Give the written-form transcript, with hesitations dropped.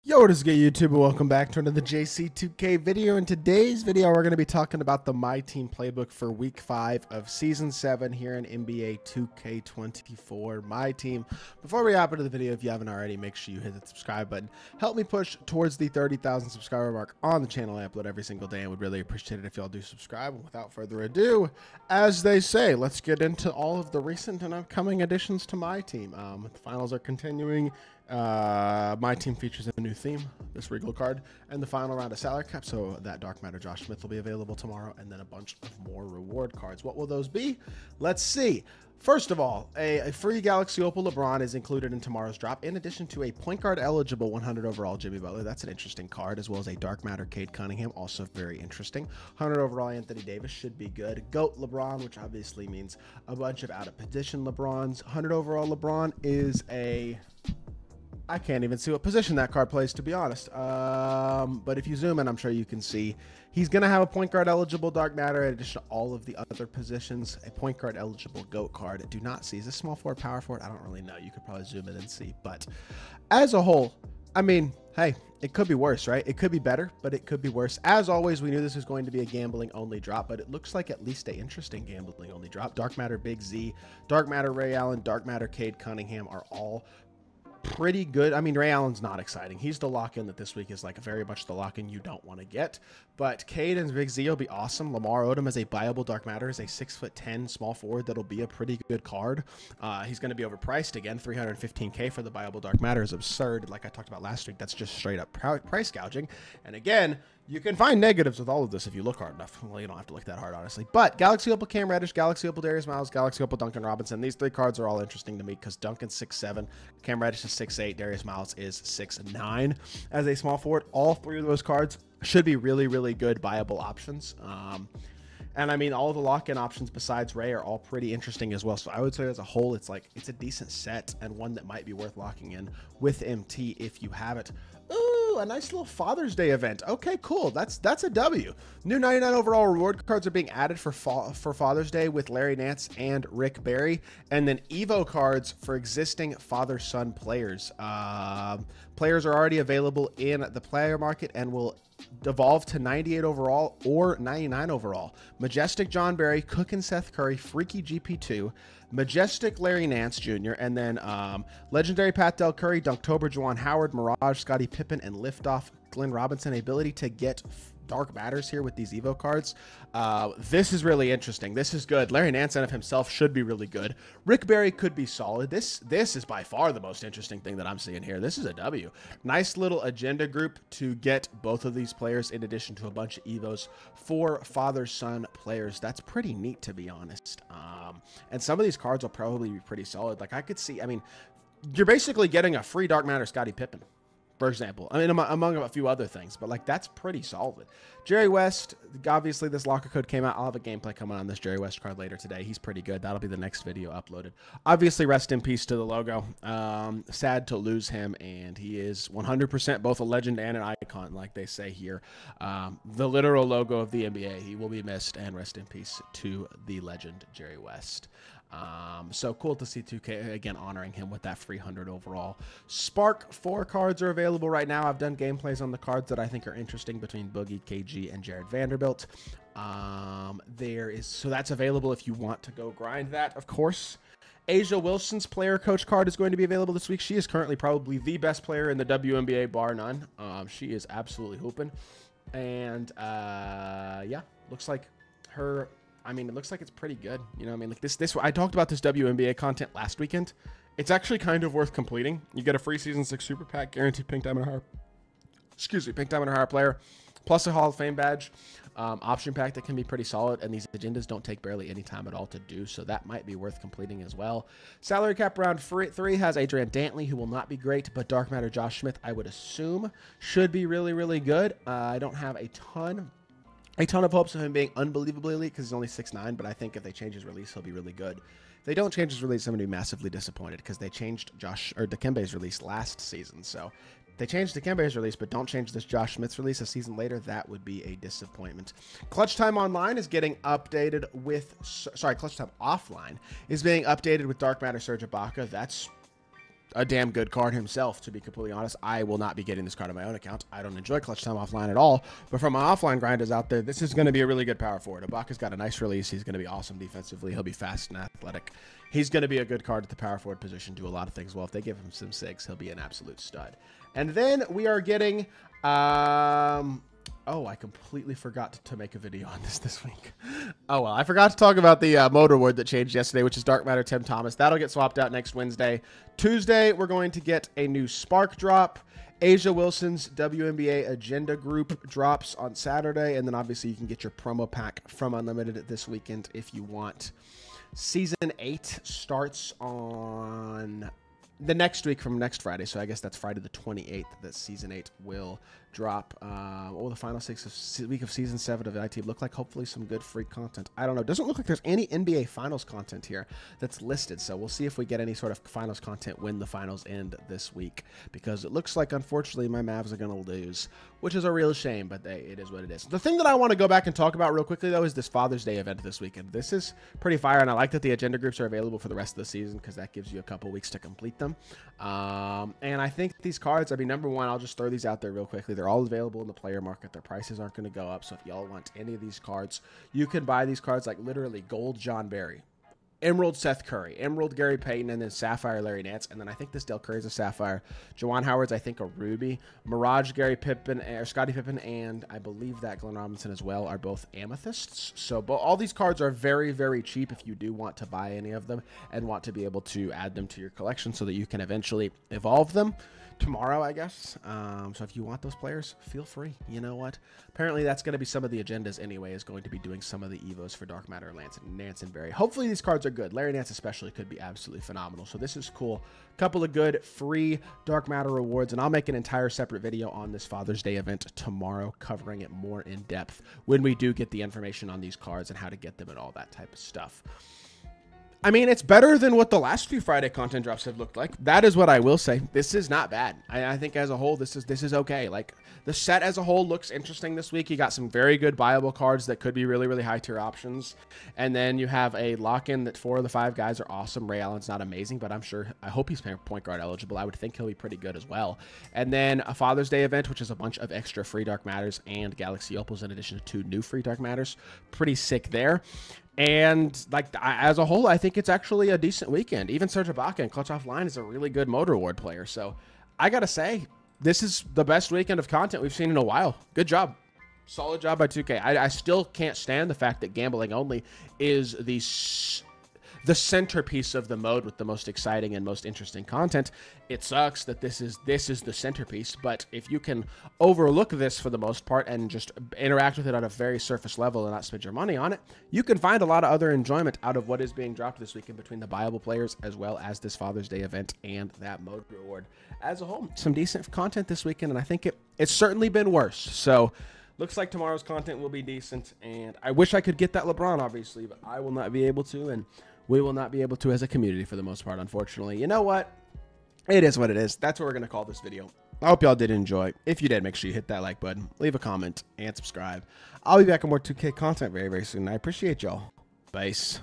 Yo, what is good, YouTube? Welcome back to another JC2K video. In today's video, we're going to be talking about the MyTEAM playbook for Week 5 of Season 7 here in NBA 2K24 MyTEAM. Before we hop into the video, if you haven't already, make sure you hit the subscribe button. Help me push towards the 30,000 subscriber mark on the channel. I upload every single day and would really appreciate it if y'all do subscribe. And without further ado, as they say, let's get into all of the recent and upcoming additions to MyTEAM. The finals are continuing. MyTEAM features a new theme, this Regal card, and the final round of salary cap, so that Dark Matter Josh Smith will be available tomorrow, and then a bunch of more reward cards. What will those be? Let's see. First of all, a free Galaxy Opal LeBron is included in tomorrow's drop, in addition to a point guard eligible 100 overall Jimmy Butler. That's an interesting card, as well as a Dark Matter Cade Cunningham, also very interesting. 100 overall Anthony Davis should be good. GOAT LeBron, which obviously means a bunch of out-of-position LeBrons. 100 overall LeBron is a... I can't even see what position that card plays, to be honest. But if you zoom in, I'm sure you can see he's going to have a point guard eligible Dark Matter in addition to all of the other positions. A point guard eligible GOAT card. I do not see. Is this small forward, power forward? I don't really know. You could probably zoom in and see. But as a whole, I mean, hey, it could be worse, right? It could be better, but it could be worse. As always, we knew this was going to be a gambling only drop, but it looks like at least an interesting gambling only drop. Dark Matter Big Z, Dark Matter Ray Allen, Dark Matter Cade Cunningham are all pretty good. I mean, Ray Allen's not exciting. He's the lock-in that this week is like very much the lock-in you don't want to get. But Cade and Big Z will be awesome. Lamar Odom as a viable Dark Matter is a 6'10" small forward that'll be a pretty good card. He's going to be overpriced again. 315K for the viable Dark Matter is absurd. Like I talked about last week, that's just straight up price gouging. And again, you can find negatives with all of this if you look hard enough. Well, you don't have to look that hard, honestly. But Galaxy Opal Cam Reddish, Galaxy Opal Darius Miles, Galaxy Opal Duncan Robinson. These three cards are all interesting to me because Duncan's 6'7", Cam Reddish is 6'8", Darius Miles is 6'9". As a small forward, all three of those cards should be really, really good viable options. And I mean, all the lock-in options besides Ray are all pretty interesting as well. So I would say as a whole, it's a decent set and one that might be worth locking in with MT if you have it. Ooh, a nice little Father's Day event. Okay, cool. That's a W. New 99 overall reward cards are being added for Father's Day with Larry Nance and Rick Barry. And then Evo cards for existing father-son players. Players are already available in the player market and will evolve to 98 overall or 99 overall. Majestic John Barry, Cookin' Seth Curry, Freaky GP2, Majestic Larry Nance Jr., and then Legendary Pat Del Curry, Dunktober Juwan Howard, Mirage Scottie Pippen, and Liftoff Glenn Robinson. Ability to get Dark Matters here with these Evo cards. This is really interesting. This is good. Larry Nance and of himself should be really good. Rick Barry could be solid. This is by far the most interesting thing that I'm seeing here. This is a W. Nice little agenda group to get both of these players in addition to a bunch of Evos for father-son players. That's pretty neat, to be honest. And some of these cards will probably be pretty solid. Like I could see, I mean, you're basically getting a free Dark Matter Scottie Pippen, for example. I mean, among a few other things, but like that's pretty solid. Jerry West, obviously this locker code came out. I'll have a gameplay coming on this Jerry West card later today. He's pretty good. That'll be the next video uploaded. Obviously, rest in peace to the logo. Sad to lose him, and he is 100% both a legend and an icon, like they say here. The literal logo of the NBA. He will be missed, and rest in peace to the legend Jerry West. So cool to see 2K again honoring him with that free 100 overall. Spark 4 cards are available right now. I've done gameplays on the cards that I think are interesting between Boogie, KG, and Jared Vanderbilt. So that's available if you want to go grind that, of course. Asia Wilson's player coach card is going to be available this week. She is currently probably the best player in the WNBA, bar none. She is absolutely hooping. And yeah, looks like her... I mean, it looks like it's pretty good. You know what I mean? Like this, I talked about this WNBA content last weekend. It's actually kind of worth completing. You get a free Season 6 Super Pack, guaranteed Pink Diamond or Higher. Excuse me, Pink Diamond or Higher player, plus a Hall of Fame badge. Option pack that can be pretty solid, and these agendas don't take barely any time at all to do, so that might be worth completing as well. Salary cap round 3 has Adrian Dantley, who will not be great, but Dark Matter Josh Smith, I would assume, should be really, really good. I don't have a ton of hopes of him being unbelievably elite because he's only 6'9", but I think if they change his release, he'll be really good. If they don't change his release, I'm going to be massively disappointed because they changed Dikembe's release last season. So they changed Dikembe's release, but don't change this Josh Smith's release a season later. That would be a disappointment. Clutch Time Online is getting updated with... Sorry, Clutch Time Offline is being updated with Dark Matter Serge Ibaka. That's a damn good card himself, to be completely honest. I will not be getting this card on my own account. I don't enjoy clutch time offline at all. But for my offline grinders out there, this is going to be a really good power forward. Ibaka's got a nice release. He's going to be awesome defensively. He'll be fast and athletic. He's going to be a good card at the power forward position, do a lot of things well. If they give him some SIGs, he'll be an absolute stud. And then we are getting... oh, I completely forgot to make a video on this week. Oh, well, I forgot to talk about the mode reward that changed yesterday, which is Dark Matter Tim Thomas. That'll get swapped out next Wednesday. Tuesday, we're going to get a new Spark drop. Asia Wilson's WNBA Agenda Group drops on Saturday. And then, obviously, you can get your promo pack from Unlimited this weekend if you want. Season 8 starts on... the next week from next Friday, so I guess that's Friday the 28th that Season 8 will drop. What will the final week of Season 7 of MyTEAM look like? Hopefully some good free content. I don't know. It doesn't look like there's any NBA Finals content here that's listed, so we'll see if we get any sort of Finals content when the Finals end this week, because it looks like, unfortunately, my Mavs are going to lose, which is a real shame, but it is what it is. The thing that I want to go back and talk about real quickly, though, is this Father's Day event this weekend. This is pretty fire, and I like that the agenda groups are available for the rest of the season, because that gives you a couple weeks to complete them. And I think these cards, I mean, number one, I'll just throw these out there real quickly. They're all available in the player market. Their prices aren't going to go up. So if y'all want any of these cards, you can buy these cards like literally gold John Barry, emerald Seth Curry, emerald Gary Payton, and then sapphire Larry Nance. And then I think this Del Curry's a sapphire. Juwan Howard's, I think, a ruby. Mirage Gary Pippen, or Scottie Pippen, and I believe that Glenn Robinson as well are both amethysts. So all these cards are very, very cheap if you do want to buy any of them and want to be able to add them to your collection so that you can eventually evolve them tomorrow, I guess. So if you want those players, feel free. You know what? Apparently that's going to be some of the agendas anyway, is going to be doing some of the Evos for Dark Matter, Nance, and Barry. Hopefully these cards are good. Larry Nance especially could be absolutely phenomenal. So this is cool. Couple of good free Dark Matter rewards, and I'll make an entire separate video on this Father's Day event tomorrow, covering it more in depth when we do get the information on these cards and how to get them and all that type of stuff. I mean, it's better than what the last few Friday content drops have looked like. That is what I will say. This is not bad. I think as a whole, this is okay. Like, the set as a whole looks interesting this week. You got some very good viable cards that could be really, really high tier options. And then you have a lock-in that 4 of the 5 guys are awesome. Ray Allen's not amazing, but I hope he's point guard eligible. I would think he'll be pretty good as well. And then a Father's Day event, which is a bunch of extra free Dark Matters and Galaxy Opals in addition to 2 new free Dark Matters. Pretty sick there. And like as a whole, I think it's actually a decent weekend. Even Serge Ibaka and Clutch Offline is a really good mode reward player. So I got to say, this is the best weekend of content we've seen in a while. Good job. Solid job by 2K. I still can't stand the fact that gambling only is the centerpiece of the mode with the most exciting and most interesting content. It sucks that this is the centerpiece, but if you can overlook this for the most part and just interact with it on a very surface level and not spend your money on it, you can find a lot of other enjoyment out of what is being dropped this weekend between the viable players as well as this Father's Day event and that mode reward. As a whole, some decent content this weekend, and I think it's certainly been worse. So looks like tomorrow's content will be decent, and I wish I could get that LeBron, obviously, but I will not be able to, and we will not be able to as a community for the most part, unfortunately. You know what? It is what it is. That's what we're going to call this video. I hope y'all did enjoy. If you did, make sure you hit that like button, leave a comment, and subscribe. I'll be back with more 2K content very, very soon. I appreciate y'all. Peace.